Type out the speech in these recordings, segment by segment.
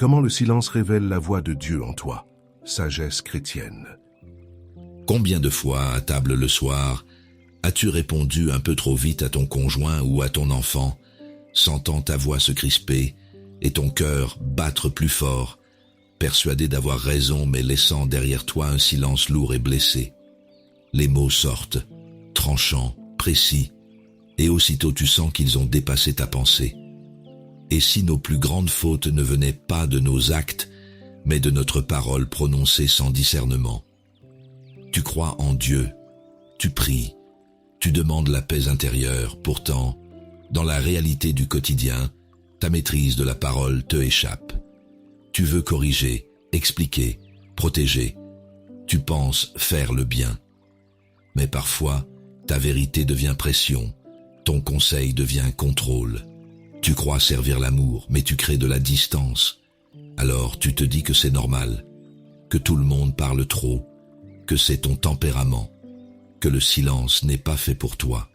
Comment le silence révèle la voix de Dieu en toi? Sagesse chrétienne. Combien de fois, à table le soir, as-tu répondu un peu trop vite à ton conjoint ou à ton enfant, sentant ta voix se crisper et ton cœur battre plus fort, persuadé d'avoir raison mais laissant derrière toi un silence lourd et blessé? Les mots sortent, tranchants, précis, et aussitôt tu sens qu'ils ont dépassé ta pensée. Et si nos plus grandes fautes ne venaient pas de nos actes, mais de notre parole prononcée sans discernement? Tu crois en Dieu, tu pries, tu demandes la paix intérieure, pourtant, dans la réalité du quotidien, ta maîtrise de la parole te échappe. Tu veux corriger, expliquer, protéger, tu penses faire le bien. Mais parfois, ta vérité devient pression, ton conseil devient contrôle. Tu crois servir l'amour, mais tu crées de la distance. Alors tu te dis que c'est normal, que tout le monde parle trop, que c'est ton tempérament, que le silence n'est pas fait pour toi.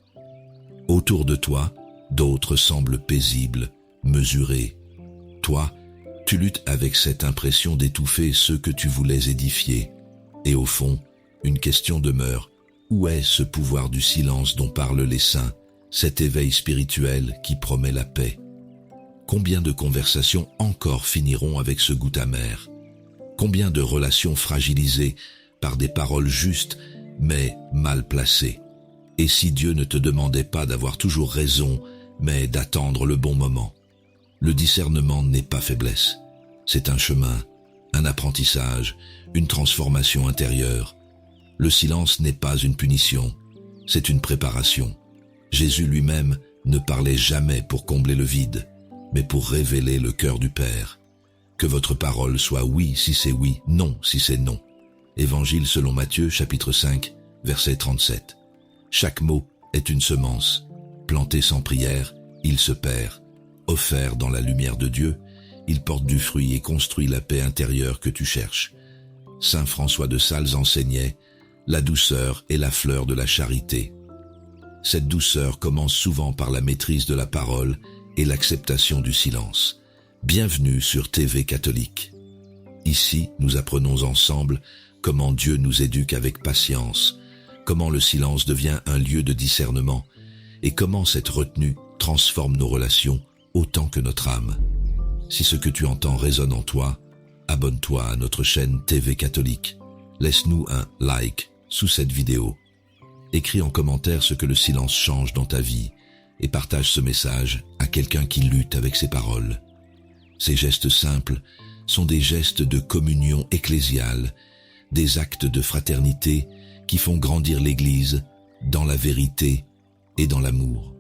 Autour de toi, d'autres semblent paisibles, mesurés. Toi, tu luttes avec cette impression d'étouffer ceux que tu voulais édifier. Et au fond, une question demeure. Où est ce pouvoir du silence dont parlent les saints, cet éveil spirituel qui promet la paix? Combien de conversations encore finiront avec ce goût amer? Combien de relations fragilisées par des paroles justes, mais mal placées? Et si Dieu ne te demandait pas d'avoir toujours raison, mais d'attendre le bon moment? Le discernement n'est pas faiblesse. C'est un chemin, un apprentissage, une transformation intérieure. Le silence n'est pas une punition, c'est une préparation. Jésus lui-même ne parlait jamais pour combler le vide, mais pour révéler le cœur du Père. Que votre parole soit oui si c'est oui, non si c'est non. Évangile selon Matthieu, chapitre 5, verset 37. Chaque mot est une semence. Planté sans prière, il se perd. Offert dans la lumière de Dieu, il porte du fruit et construit la paix intérieure que tu cherches. Saint François de Sales enseignait: la douceur est la fleur de la charité. Cette douceur commence souvent par la maîtrise de la parole et l'acceptation du silence. Bienvenue sur TV Catholique. Ici, nous apprenons ensemble comment Dieu nous éduque avec patience, comment le silence devient un lieu de discernement et comment cette retenue transforme nos relations autant que notre âme. Si ce que tu entends résonne en toi, abonne-toi à notre chaîne TV Catholique. Laisse-nous un like sous cette vidéo. Écris en commentaire ce que le silence change dans ta vie et partage ce message à quelqu'un qui lutte avec ses paroles. Ces gestes simples sont des gestes de communion ecclésiale, des actes de fraternité qui font grandir l'Église dans la vérité et dans l'amour.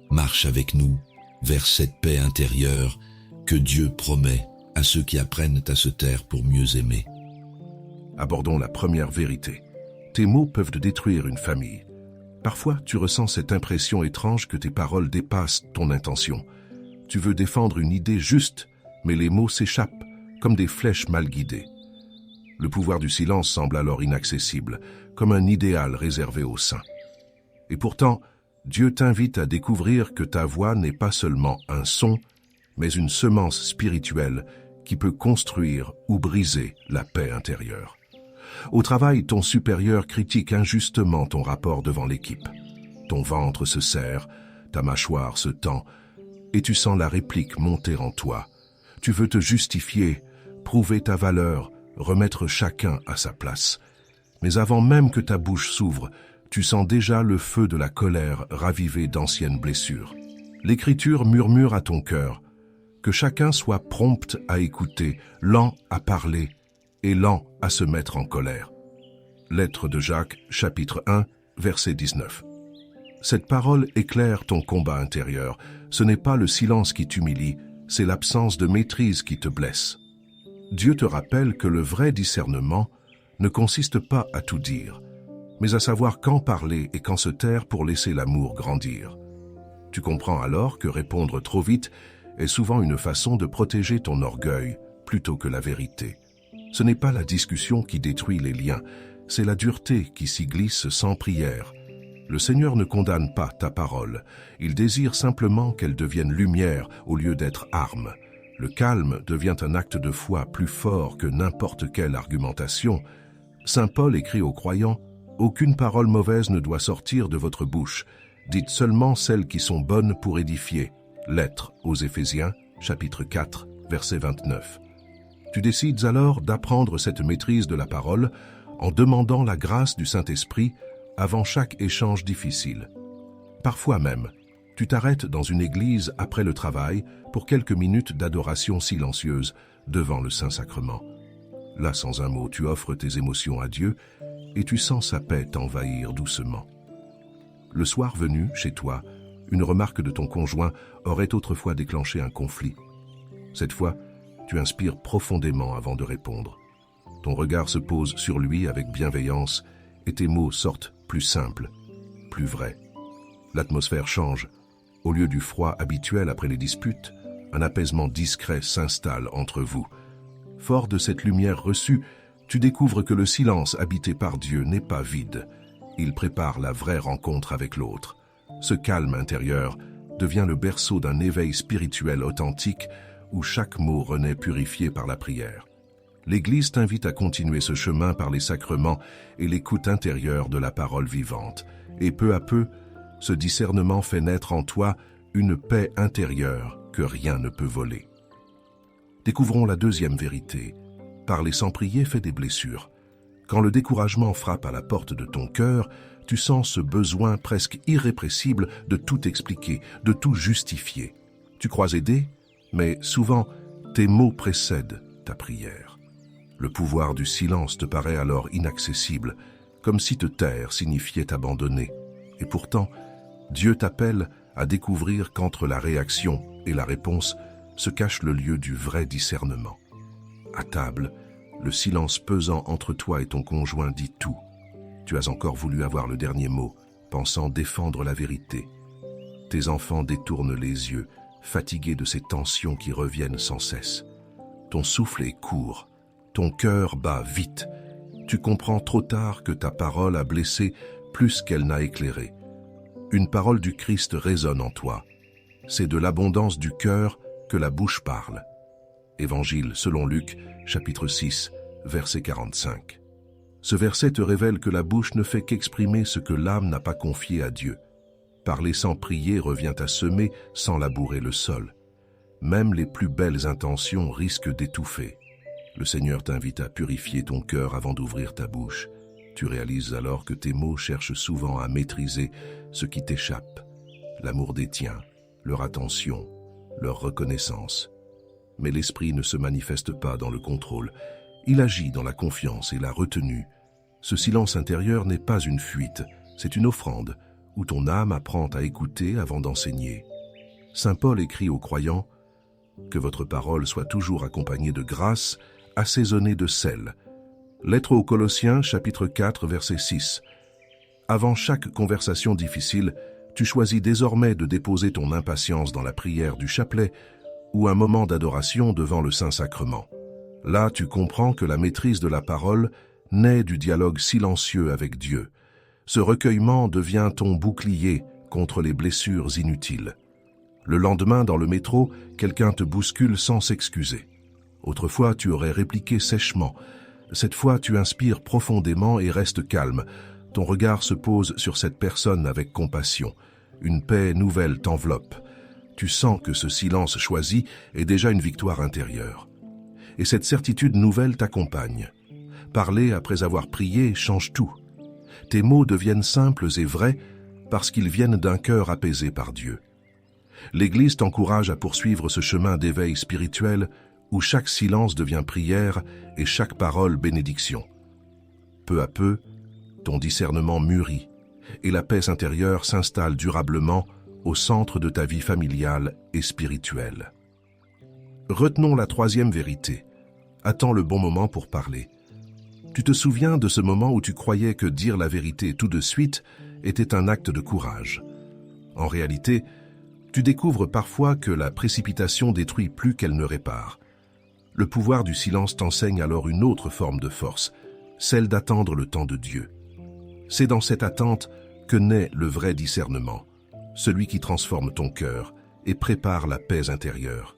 Marche avec nous vers cette paix intérieure que Dieu promet à ceux qui apprennent à se taire pour mieux aimer. Abordons la première vérité. Tes mots peuvent détruire une famille. Parfois, tu ressens cette impression étrange que tes paroles dépassent ton intention. Tu veux défendre une idée juste, mais les mots s'échappent, comme des flèches mal guidées. Le pouvoir du silence semble alors inaccessible, comme un idéal réservé aux saints. Et pourtant, Dieu t'invite à découvrir que ta voix n'est pas seulement un son, mais une semence spirituelle qui peut construire ou briser la paix intérieure. Au travail, ton supérieur critique injustement ton rapport devant l'équipe. Ton ventre se serre, ta mâchoire se tend, et tu sens la réplique monter en toi. Tu veux te justifier, prouver ta valeur, remettre chacun à sa place. Mais avant même que ta bouche s'ouvre, tu sens déjà le feu de la colère raviver d'anciennes blessures. L'Écriture murmure à ton cœur que chacun soit prompt à écouter, lent à parler et lent à se mettre en colère. Lettre de Jacques, chapitre 1, verset 19. Cette parole éclaire ton combat intérieur. Ce n'est pas le silence qui t'humilie, c'est l'absence de maîtrise qui te blesse. Dieu te rappelle que le vrai discernement ne consiste pas à tout dire, mais à savoir quand parler et quand se taire pour laisser l'amour grandir. Tu comprends alors que répondre trop vite est souvent une façon de protéger ton orgueil plutôt que la vérité. Ce n'est pas la discussion qui détruit les liens, c'est la dureté qui s'y glisse sans prière. Le Seigneur ne condamne pas ta parole, il désire simplement qu'elle devienne lumière au lieu d'être arme. Le calme devient un acte de foi plus fort que n'importe quelle argumentation. Saint Paul écrit aux croyants « Aucune parole mauvaise ne doit sortir de votre bouche. Dites seulement celles qui sont bonnes pour édifier. » Lettre aux Éphésiens, chapitre 4, verset 29. Tu décides alors d'apprendre cette maîtrise de la parole en demandant la grâce du Saint-Esprit avant chaque échange difficile. Parfois même, tu t'arrêtes dans une église après le travail pour quelques minutes d'adoration silencieuse devant le Saint-Sacrement. Là, sans un mot, tu offres tes émotions à Dieu et tu sens sa paix t'envahir doucement. Le soir venu, chez toi, une remarque de ton conjoint aurait autrefois déclenché un conflit. Cette fois, tu inspires profondément avant de répondre. Ton regard se pose sur lui avec bienveillance et tes mots sortent plus simples, plus vrais. L'atmosphère change. Au lieu du froid habituel après les disputes, un apaisement discret s'installe entre vous. Fort de cette lumière reçue, tu découvres que le silence habité par Dieu n'est pas vide. Il prépare la vraie rencontre avec l'autre. Ce calme intérieur devient le berceau d'un éveil spirituel authentique où chaque mot renaît purifié par la prière. L'Église t'invite à continuer ce chemin par les sacrements et l'écoute intérieure de la parole vivante. Et peu à peu, ce discernement fait naître en toi une paix intérieure que rien ne peut voler. Découvrons la deuxième vérité. Parler sans prier fait des blessures. Quand le découragement frappe à la porte de ton cœur, tu sens ce besoin presque irrépressible de tout expliquer, de tout justifier. Tu crois aider, mais souvent, tes mots précèdent ta prière. Le pouvoir du silence te paraît alors inaccessible, comme si te taire signifiait abandonner. Et pourtant, Dieu t'appelle à découvrir qu'entre la réaction et la réponse se cache le lieu du vrai discernement. À table, le silence pesant entre toi et ton conjoint dit tout. Tu as encore voulu avoir le dernier mot, pensant défendre la vérité. Tes enfants détournent les yeux, fatigués de ces tensions qui reviennent sans cesse. Ton souffle est court, ton cœur bat vite. Tu comprends trop tard que ta parole a blessé plus qu'elle n'a éclairé. Une parole du Christ résonne en toi. C'est de l'abondance du cœur que la bouche parle. Évangile selon Luc, chapitre 6, verset 45. Ce verset te révèle que la bouche ne fait qu'exprimer ce que l'âme n'a pas confié à Dieu. Parler sans prier revient à semer sans labourer le sol. Même les plus belles intentions risquent d'étouffer. Le Seigneur t'invite à purifier ton cœur avant d'ouvrir ta bouche. Tu réalises alors que tes mots cherchent souvent à maîtriser ce qui t'échappe, l'amour des tiens, leur attention, leur reconnaissance. Mais l'esprit ne se manifeste pas dans le contrôle. Il agit dans la confiance et la retenue. Ce silence intérieur n'est pas une fuite, c'est une offrande où ton âme apprend à écouter avant d'enseigner. Saint Paul écrit aux croyants « Que votre parole soit toujours accompagnée de grâce, assaisonnée de sel. » Lettre aux Colossiens, chapitre 4, verset 6. Avant chaque conversation difficile, tu choisis désormais de déposer ton impatience dans la prière du chapelet ou un moment d'adoration devant le Saint-Sacrement. Là, tu comprends que la maîtrise de la parole naît du dialogue silencieux avec Dieu. Ce recueillement devient ton bouclier contre les blessures inutiles. Le lendemain, dans le métro, quelqu'un te bouscule sans s'excuser. Autrefois, tu aurais répliqué sèchement. Cette fois, tu inspires profondément et restes calme. Ton regard se pose sur cette personne avec compassion. Une paix nouvelle t'enveloppe. Tu sens que ce silence choisi est déjà une victoire intérieure. Et cette certitude nouvelle t'accompagne. Parler après avoir prié change tout. Tes mots deviennent simples et vrais parce qu'ils viennent d'un cœur apaisé par Dieu. L'Église t'encourage à poursuivre ce chemin d'éveil spirituel où chaque silence devient prière et chaque parole bénédiction. Peu à peu, ton discernement mûrit et la paix intérieure s'installe durablement au centre de ta vie familiale et spirituelle. Retenons la troisième vérité. Attends le bon moment pour parler. Tu te souviens de ce moment où tu croyais que dire la vérité tout de suite était un acte de courage. En réalité, tu découvres parfois que la précipitation détruit plus qu'elle ne répare. Le pouvoir du silence t'enseigne alors une autre forme de force, celle d'attendre le temps de Dieu. C'est dans cette attente que naît le vrai discernement, celui qui transforme ton cœur et prépare la paix intérieure.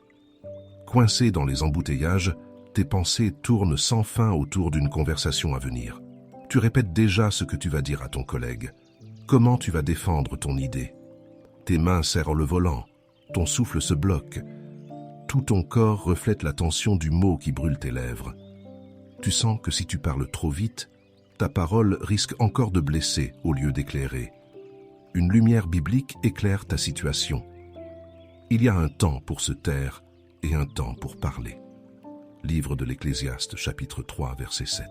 coincé dans les embouteillages, tes pensées tournent sans fin autour d'une conversation à venir. Tu répètes déjà ce que tu vas dire à ton collègue. Comment tu vas défendre ton idée? Tes mains serrent le volant, ton souffle se bloque. Tout ton corps reflète la tension du mot qui brûle tes lèvres. Tu sens que si tu parles trop vite, ta parole risque encore de blesser au lieu d'éclairer. Une lumière biblique éclaire ta situation. Il y a un temps pour se taire et un temps pour parler. Livre de l'Ecclésiaste, chapitre 3, verset 7.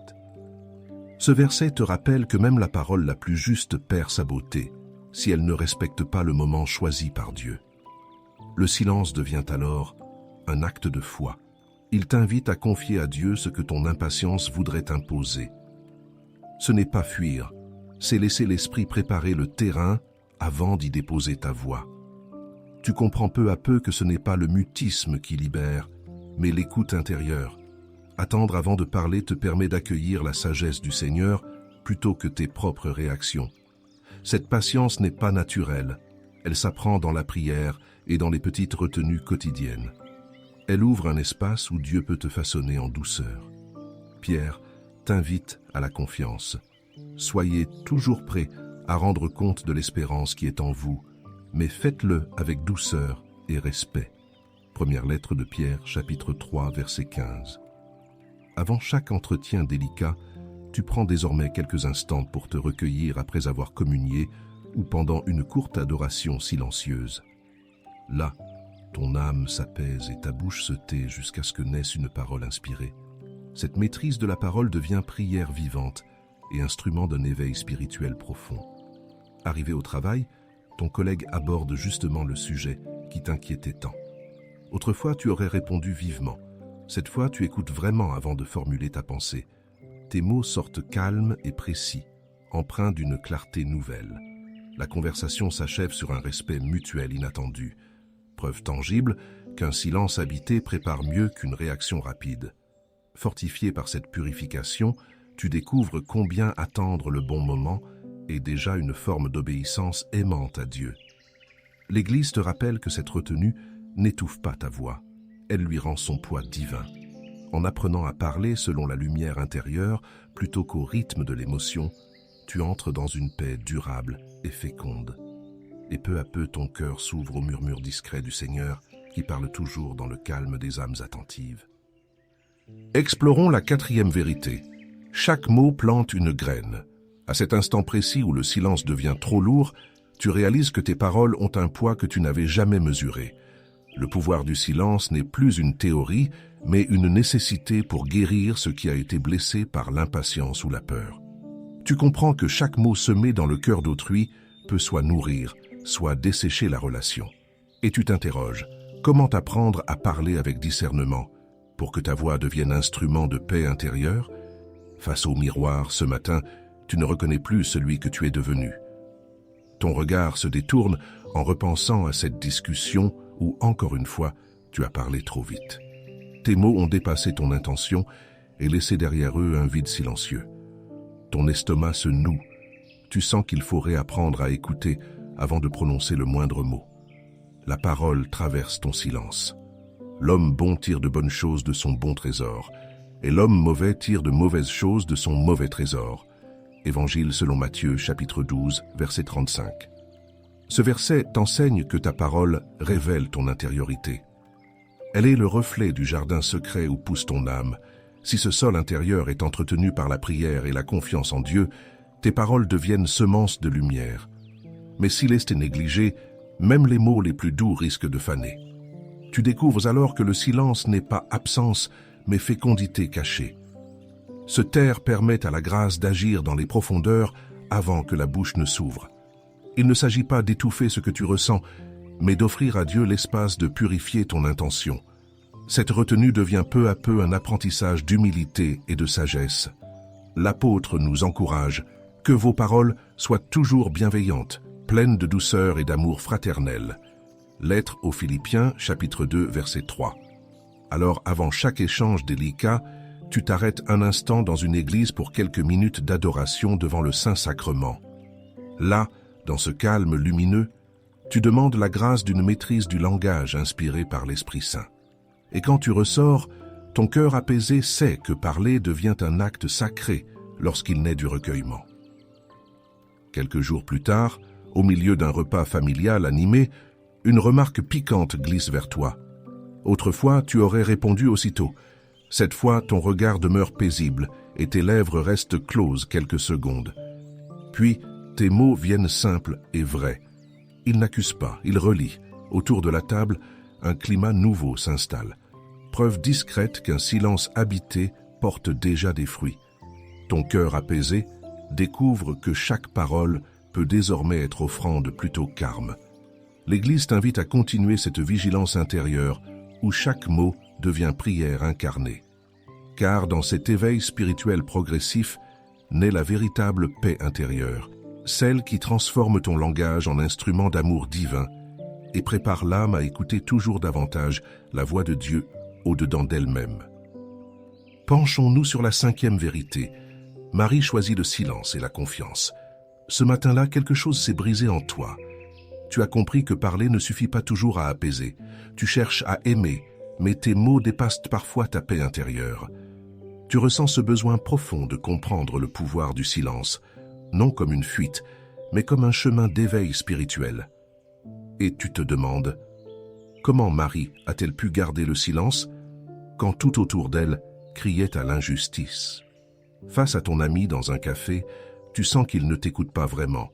Ce verset te rappelle que même la parole la plus juste perd sa beauté si elle ne respecte pas le moment choisi par Dieu. Le silence devient alors un acte de foi. Il t'invite à confier à Dieu ce que ton impatience voudrait imposer. Ce n'est pas fuir, c'est laisser l'esprit préparer le terrain avant d'y déposer ta voix. Tu comprends peu à peu que ce n'est pas le mutisme qui libère, mais l'écoute intérieure. Attendre avant de parler te permet d'accueillir la sagesse du Seigneur plutôt que tes propres réactions. Cette patience n'est pas naturelle, elle s'apprend dans la prière et dans les petites retenues quotidiennes. Elle ouvre un espace où Dieu peut te façonner en douceur. Pierre t'invite à la confiance. Soyez toujours prêts à rendre compte de l'espérance qui est en vous, mais faites-le avec douceur et respect. Première lettre de Pierre, chapitre 3, verset 15. Avant chaque entretien délicat, tu prends désormais quelques instants pour te recueillir après avoir communié ou pendant une courte adoration silencieuse. Là, ton âme s'apaise et ta bouche se tait jusqu'à ce que naisse une parole inspirée. Cette maîtrise de la parole devient prière vivante et instrument d'un éveil spirituel profond. Arrivé au travail, ton collègue aborde justement le sujet qui t'inquiétait tant. Autrefois, tu aurais répondu vivement. Cette fois, tu écoutes vraiment avant de formuler ta pensée. Tes mots sortent calmes et précis, empreints d'une clarté nouvelle. La conversation s'achève sur un respect mutuel inattendu. Preuve tangible qu'un silence habité prépare mieux qu'une réaction rapide. Fortifié par cette purification, tu découvres combien attendre le bon moment est déjà une forme d'obéissance aimante à Dieu. L'Église te rappelle que cette retenue n'étouffe pas ta voix, elle lui rend son poids divin. En apprenant à parler selon la lumière intérieure plutôt qu'au rythme de l'émotion, tu entres dans une paix durable et féconde. Et peu à peu ton cœur s'ouvre au murmure discret du Seigneur qui parle toujours dans le calme des âmes attentives. Explorons la quatrième vérité. Chaque mot plante une graine. À cet instant précis où le silence devient trop lourd, tu réalises que tes paroles ont un poids que tu n'avais jamais mesuré. Le pouvoir du silence n'est plus une théorie, mais une nécessité pour guérir ce qui a été blessé par l'impatience ou la peur. Tu comprends que chaque mot semé dans le cœur d'autrui peut soit nourrir, soit dessécher la relation. Et tu t'interroges, comment apprendre à parler avec discernement pour que ta voix devienne instrument de paix intérieure? Face au miroir, ce matin, tu ne reconnais plus celui que tu es devenu. Ton regard se détourne en repensant à cette discussion où, encore une fois, tu as parlé trop vite. Tes mots ont dépassé ton intention et laissé derrière eux un vide silencieux. Ton estomac se noue. Tu sens qu'il faut réapprendre à écouter avant de prononcer le moindre mot. La parole traverse ton silence. L'homme bon tire de bonnes choses de son bon trésor, et l'homme mauvais tire de mauvaises choses de son mauvais trésor. Évangile selon Matthieu, chapitre 12, verset 35. Ce verset t'enseigne que ta parole révèle ton intériorité. Elle est le reflet du jardin secret où pousse ton âme. Si ce sol intérieur est entretenu par la prière et la confiance en Dieu, tes paroles deviennent semences de lumière. Mais s'il est négligé, même les mots les plus doux risquent de faner. Tu découvres alors que le silence n'est pas absence, mais fécondité cachée. Se taire permet à la grâce d'agir dans les profondeurs avant que la bouche ne s'ouvre. Il ne s'agit pas d'étouffer ce que tu ressens, mais d'offrir à Dieu l'espace de purifier ton intention. Cette retenue devient peu à peu un apprentissage d'humilité et de sagesse. L'apôtre nous encourage que vos paroles soient toujours bienveillantes, pleines de douceur et d'amour fraternel. Lettre aux Philippiens, chapitre 2, verset 3. Alors, avant chaque échange délicat, tu t'arrêtes un instant dans une église pour quelques minutes d'adoration devant le Saint-Sacrement. Là, dans ce calme lumineux, tu demandes la grâce d'une maîtrise du langage inspirée par l'Esprit Saint. Et quand tu ressors, ton cœur apaisé sait que parler devient un acte sacré lorsqu'il naît du recueillement. Quelques jours plus tard, au milieu d'un repas familial animé, une remarque piquante glisse vers toi. Autrefois, tu aurais répondu aussitôt. Cette fois, ton regard demeure paisible et tes lèvres restent closes quelques secondes. Puis, tes mots viennent simples et vrais. Ils n'accusent pas, ils relient. Autour de la table, un climat nouveau s'installe. Preuve discrète qu'un silence habité porte déjà des fruits. Ton cœur apaisé découvre que chaque parole peut désormais être offrande plutôt qu'arme. L'Église t'invite à continuer cette vigilance intérieure où chaque mot devient prière incarnée. Car dans cet éveil spirituel progressif naît la véritable paix intérieure, celle qui transforme ton langage en instrument d'amour divin et prépare l'âme à écouter toujours davantage la voix de Dieu au-dedans d'elle-même. Penchons-nous sur la 5e vérité. Marie choisit le silence et la confiance. Ce matin-là, quelque chose s'est brisé en toi. Tu as compris que parler ne suffit pas toujours à apaiser. Tu cherches à aimer, mais tes mots dépassent parfois ta paix intérieure. Tu ressens ce besoin profond de comprendre le pouvoir du silence, non comme une fuite, mais comme un chemin d'éveil spirituel. Et tu te demandes, comment Marie a-t-elle pu garder le silence quand tout autour d'elle criait à l'injustice? Face à ton ami dans un café, tu sens qu'il ne t'écoute pas vraiment.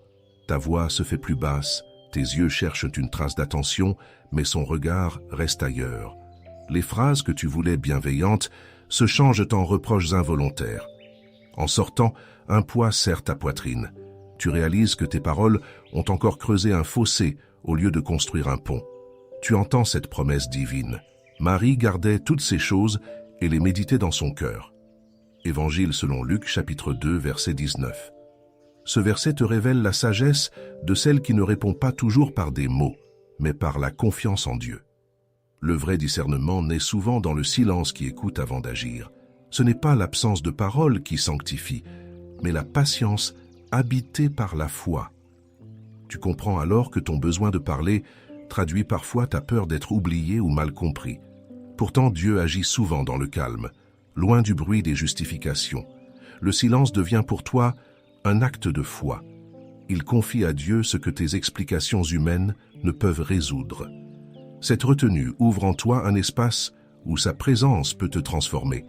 Ta voix se fait plus basse, tes yeux cherchent une trace d'attention, mais son regard reste ailleurs. Les phrases que tu voulais bienveillantes se changent en reproches involontaires. En sortant, un poids serre ta poitrine. Tu réalises que tes paroles ont encore creusé un fossé au lieu de construire un pont. Tu entends cette promesse divine. Marie gardait toutes ces choses et les méditait dans son cœur. Évangile selon Luc, chapitre 2, verset 19. Ce verset te révèle la sagesse de celle qui ne répond pas toujours par des mots, mais par la confiance en Dieu. Le vrai discernement naît souvent dans le silence qui écoute avant d'agir. Ce n'est pas l'absence de parole qui sanctifie, mais la patience habitée par la foi. Tu comprends alors que ton besoin de parler traduit parfois ta peur d'être oublié ou mal compris. Pourtant, Dieu agit souvent dans le calme, loin du bruit des justifications. Le silence devient pour toi un acte de foi. Il confie à Dieu ce que tes explications humaines ne peuvent résoudre. Cette retenue ouvre en toi un espace où sa présence peut te transformer.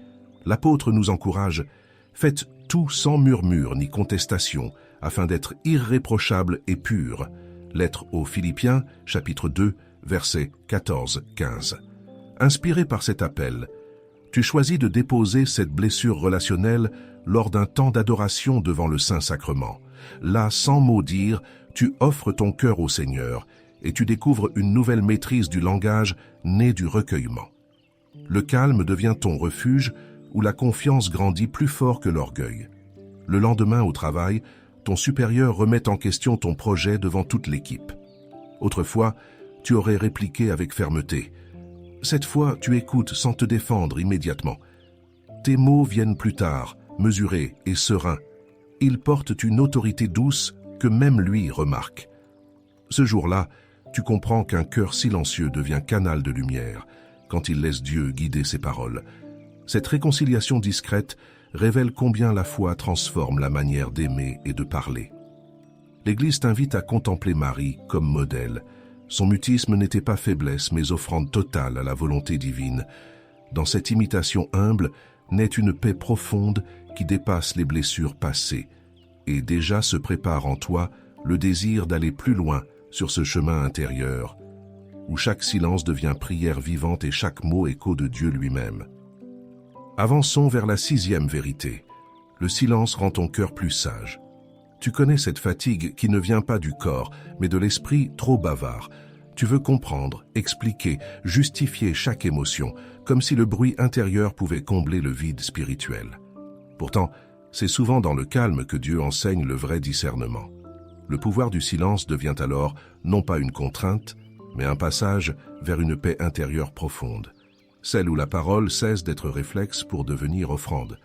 L'apôtre nous encourage « Faites tout sans murmure ni contestation, afin d'être irréprochable et pur ». Lettre aux Philippiens, chapitre 2, versets 14-15. Inspiré par cet appel, tu choisis de déposer cette blessure relationnelle lors d'un temps d'adoration devant le Saint-Sacrement. Là, sans mot dire, tu offres ton cœur au Seigneur et tu découvres une nouvelle maîtrise du langage née du recueillement. Le calme devient ton refuge où la confiance grandit plus fort que l'orgueil. Le lendemain au travail, ton supérieur remet en question ton projet devant toute l'équipe. Autrefois, tu aurais répliqué avec fermeté. Cette fois, tu écoutes sans te défendre immédiatement. Tes mots viennent plus tard, mesurés et sereins. Ils portent une autorité douce que même lui remarque. Ce jour-là, tu comprends qu'un cœur silencieux devient canal de lumière quand il laisse Dieu guider ses paroles. Cette réconciliation discrète révèle combien la foi transforme la manière d'aimer et de parler. L'Église t'invite à contempler Marie comme modèle. Son mutisme n'était pas faiblesse, mais offrande totale à la volonté divine. Dans cette imitation humble naît une paix profonde qui dépasse les blessures passées. Et déjà se prépare en toi le désir d'aller plus loin sur ce chemin intérieur, où chaque silence devient prière vivante et chaque mot écho de Dieu lui-même. Avançons vers la 6e vérité. Le silence rend ton cœur plus sage. Tu connais cette fatigue qui ne vient pas du corps, mais de l'esprit trop bavard. Tu veux comprendre, expliquer, justifier chaque émotion, comme si le bruit intérieur pouvait combler le vide spirituel. Pourtant, c'est souvent dans le calme que Dieu enseigne le vrai discernement. Le pouvoir du silence devient alors non pas une contrainte, mais un passage vers une paix intérieure profonde, celle où la parole cesse d'être réflexe pour devenir offrande.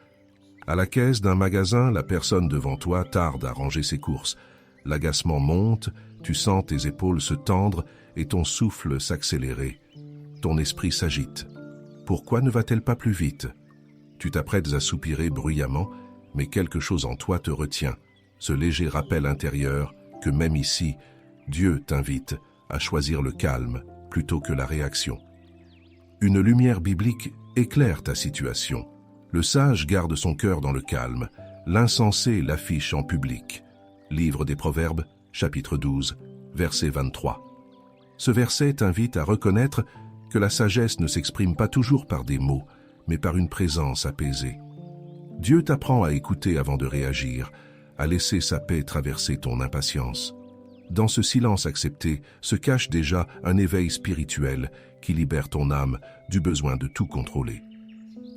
À la caisse d'un magasin, la personne devant toi tarde à ranger ses courses. L'agacement monte, tu sens tes épaules se tendre et ton souffle s'accélérer. Ton esprit s'agite. Pourquoi ne va-t-elle pas plus vite? Tu t'apprêtes à soupirer bruyamment, mais quelque chose en toi te retient, ce léger rappel intérieur que même ici, Dieu t'invite à choisir le calme plutôt que la réaction. Une lumière biblique éclaire ta situation. Le sage garde son cœur dans le calme, l'insensé l'affiche en public. Livre des Proverbes, chapitre 12, verset 23. Ce verset t'invite à reconnaître que la sagesse ne s'exprime pas toujours par des mots, mais par une présence apaisée. Dieu t'apprend à écouter avant de réagir, à laisser sa paix traverser ton impatience. Dans ce silence accepté se cache déjà un éveil spirituel qui libère ton âme du besoin de tout contrôler.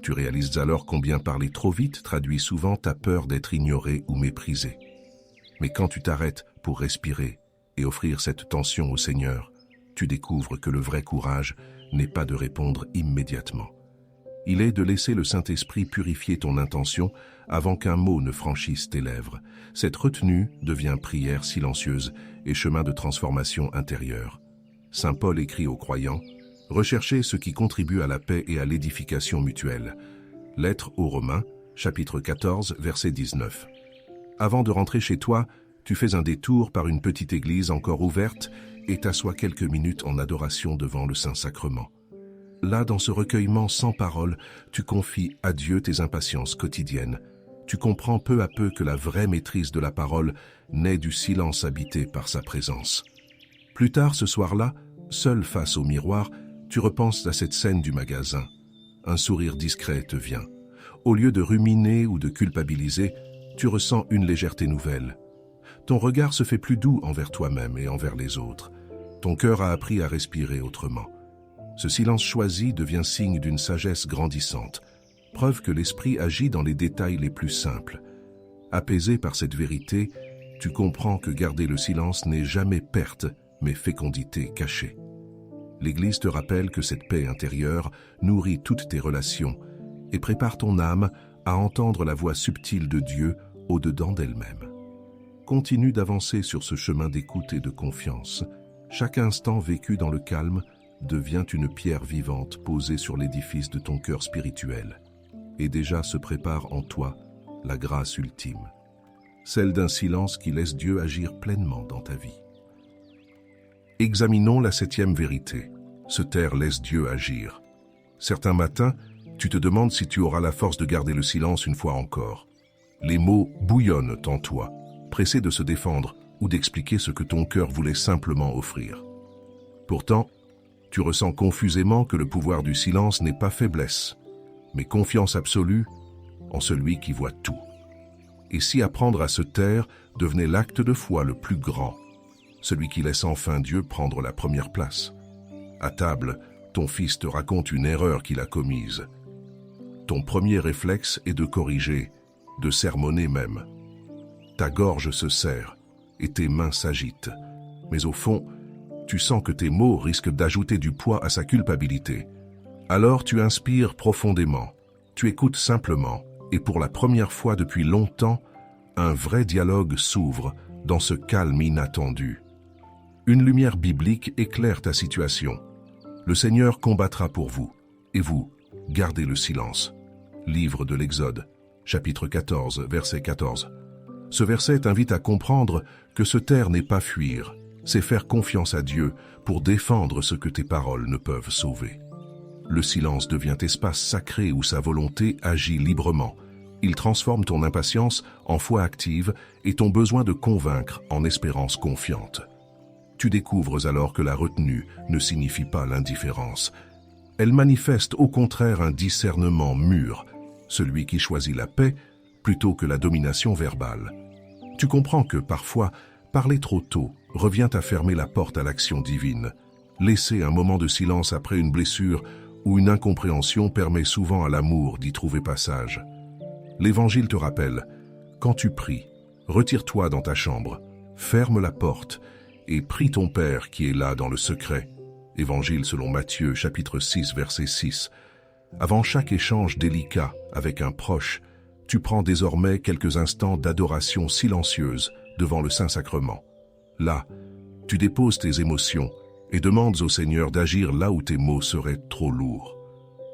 Tu réalises alors combien parler trop vite traduit souvent ta peur d'être ignoré ou méprisé. Mais quand tu t'arrêtes pour respirer et offrir cette tension au Seigneur, tu découvres que le vrai courage n'est pas de répondre immédiatement. Il est de laisser le Saint-Esprit purifier ton intention avant qu'un mot ne franchisse tes lèvres. Cette retenue devient prière silencieuse et chemin de transformation intérieure. Saint Paul écrit aux croyants « Recherchez ce qui contribue à la paix et à l'édification mutuelle ». Lettre aux Romains, chapitre 14, verset 19. Avant de rentrer chez toi, tu fais un détour par une petite église encore ouverte et t'assois quelques minutes en adoration devant le Saint-Sacrement. Là, dans ce recueillement sans parole, tu confies à Dieu tes impatiences quotidiennes. Tu comprends peu à peu que la vraie maîtrise de la parole naît du silence habité par sa présence. Plus tard ce soir-là, seul face au miroir, tu repenses à cette scène du magasin. Un sourire discret te vient. Au lieu de ruminer ou de culpabiliser, tu ressens une légèreté nouvelle. Ton regard se fait plus doux envers toi-même et envers les autres. Ton cœur a appris à respirer autrement. Ce silence choisi devient signe d'une sagesse grandissante, preuve que l'esprit agit dans les détails les plus simples. Apaisé par cette vérité, tu comprends que garder le silence n'est jamais perte, mais fécondité cachée. L'Église te rappelle que cette paix intérieure nourrit toutes tes relations et prépare ton âme à entendre la voix subtile de Dieu au-dedans d'elle-même. Continue d'avancer sur ce chemin d'écoute et de confiance. Chaque instant vécu dans le calme devient une pierre vivante posée sur l'édifice de ton cœur spirituel. Et déjà se prépare en toi la grâce ultime, celle d'un silence qui laisse Dieu agir pleinement dans ta vie. Examinons la 7e vérité. Se taire laisse Dieu agir. Certains matins, tu te demandes si tu auras la force de garder le silence une fois encore. Les mots bouillonnent en toi, pressés de se défendre ou d'expliquer ce que ton cœur voulait simplement offrir. Pourtant, tu ressens confusément que le pouvoir du silence n'est pas faiblesse, mais confiance absolue en celui qui voit tout. Et si apprendre à se taire devenait l'acte de foi le plus grand, celui qui laisse enfin Dieu prendre la première place. À table, ton fils te raconte une erreur qu'il a commise. Ton premier réflexe est de corriger, de sermonner même. Ta gorge se serre et tes mains s'agitent. Mais au fond, tu sens que tes mots risquent d'ajouter du poids à sa culpabilité. Alors tu inspires profondément, tu écoutes simplement, et pour la première fois depuis longtemps, un vrai dialogue s'ouvre dans ce calme inattendu. Une lumière biblique éclaire ta situation. Le Seigneur combattra pour vous, et vous, gardez le silence. Livre de l'Exode, chapitre 14, verset 14. Ce verset t'invite à comprendre que se taire n'est pas fuir, c'est faire confiance à Dieu pour défendre ce que tes paroles ne peuvent sauver. Le silence devient espace sacré où sa volonté agit librement. Il transforme ton impatience en foi active et ton besoin de convaincre en espérance confiante. Tu découvres alors que la retenue ne signifie pas l'indifférence. Elle manifeste au contraire un discernement mûr, celui qui choisit la paix plutôt que la domination verbale. Tu comprends que parfois, parler trop tôt revient à fermer la porte à l'action divine. Laisser un moment de silence après une blessure ou une incompréhension permet souvent à l'amour d'y trouver passage. L'Évangile te rappelle, quand tu pries, retire-toi dans ta chambre, ferme la porte et prie ton Père qui est là dans le secret. Évangile selon Matthieu, chapitre 6, verset 6. Avant chaque échange délicat avec un proche, tu prends désormais quelques instants d'adoration silencieuse devant le Saint-Sacrement. Là, tu déposes tes émotions et demandes au Seigneur d'agir là où tes mots seraient trop lourds.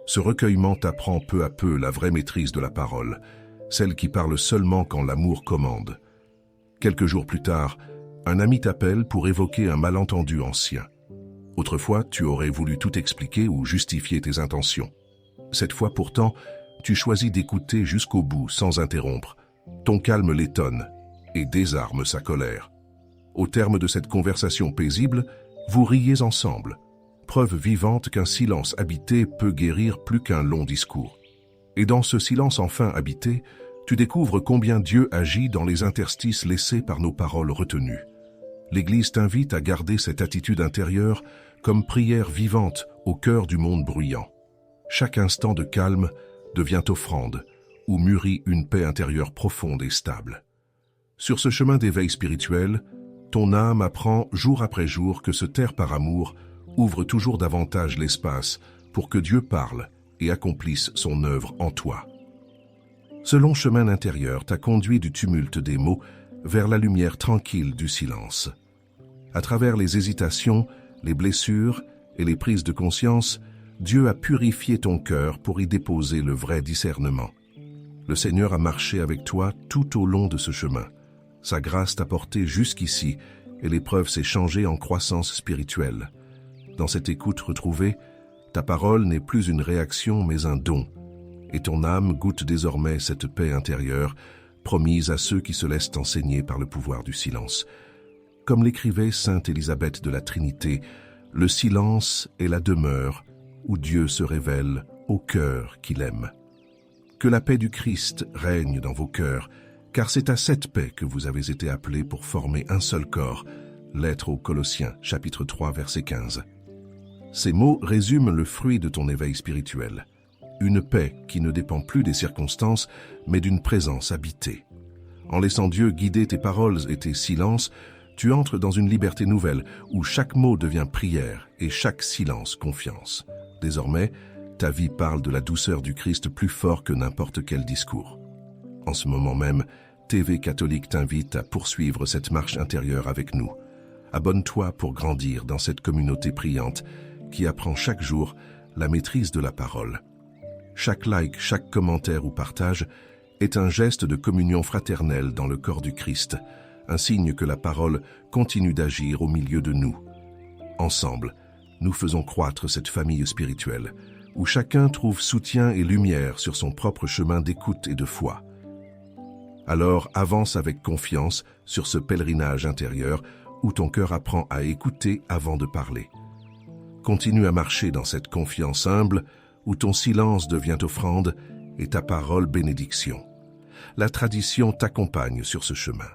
Ce recueillement t'apprend peu à peu la vraie maîtrise de la parole, celle qui parle seulement quand l'amour commande. Quelques jours plus tard, un ami t'appelle pour évoquer un malentendu ancien. Autrefois, tu aurais voulu tout expliquer ou justifier tes intentions. Cette fois pourtant, tu choisis d'écouter jusqu'au bout sans interrompre. Ton calme l'étonne et désarme sa colère. Au terme de cette conversation paisible, vous riez ensemble, preuve vivante qu'un silence habité peut guérir plus qu'un long discours. Et dans ce silence enfin habité, tu découvres combien Dieu agit dans les interstices laissés par nos paroles retenues. L'Église t'invite à garder cette attitude intérieure comme prière vivante au cœur du monde bruyant. Chaque instant de calme devient offrande, où mûrit une paix intérieure profonde et stable. Sur ce chemin d'éveil spirituel, ton âme apprend jour après jour que se taire par amour ouvre toujours davantage l'espace pour que Dieu parle et accomplisse son œuvre en toi. Ce long chemin intérieur t'a conduit du tumulte des mots vers la lumière tranquille du silence. À travers les hésitations, les blessures et les prises de conscience, Dieu a purifié ton cœur pour y déposer le vrai discernement. Le Seigneur a marché avec toi tout au long de ce chemin. Sa grâce t'a porté jusqu'ici et l'épreuve s'est changée en croissance spirituelle. Dans cette écoute retrouvée, ta parole n'est plus une réaction mais un don, et ton âme goûte désormais cette paix intérieure promise à ceux qui se laissent enseigner par le pouvoir du silence. Comme l'écrivait sainte Élisabeth de la Trinité, le silence est la demeure où Dieu se révèle au cœur qu'il aime. Que la paix du Christ règne dans vos cœurs, car c'est à cette paix que vous avez été appelés pour former un seul corps. Lettre aux Colossiens, chapitre 3, verset 15. Ces mots résument le fruit de ton éveil spirituel. Une paix qui ne dépend plus des circonstances, mais d'une présence habitée. En laissant Dieu guider tes paroles et tes silences, tu entres dans une liberté nouvelle où chaque mot devient prière et chaque silence confiance. Désormais, ta vie parle de la douceur du Christ plus fort que n'importe quel discours. En ce moment même, TV Catholique t'invite à poursuivre cette marche intérieure avec nous. Abonne-toi pour grandir dans cette communauté priante qui apprend chaque jour la maîtrise de la parole. Chaque like, chaque commentaire ou partage est un geste de communion fraternelle dans le corps du Christ, un signe que la parole continue d'agir au milieu de nous. Ensemble, nous faisons croître cette famille spirituelle, où chacun trouve soutien et lumière sur son propre chemin d'écoute et de foi. Alors avance avec confiance sur ce pèlerinage intérieur où ton cœur apprend à écouter avant de parler. Continue à marcher dans cette confiance humble où ton silence devient offrande et ta parole bénédiction. La tradition t'accompagne sur ce chemin.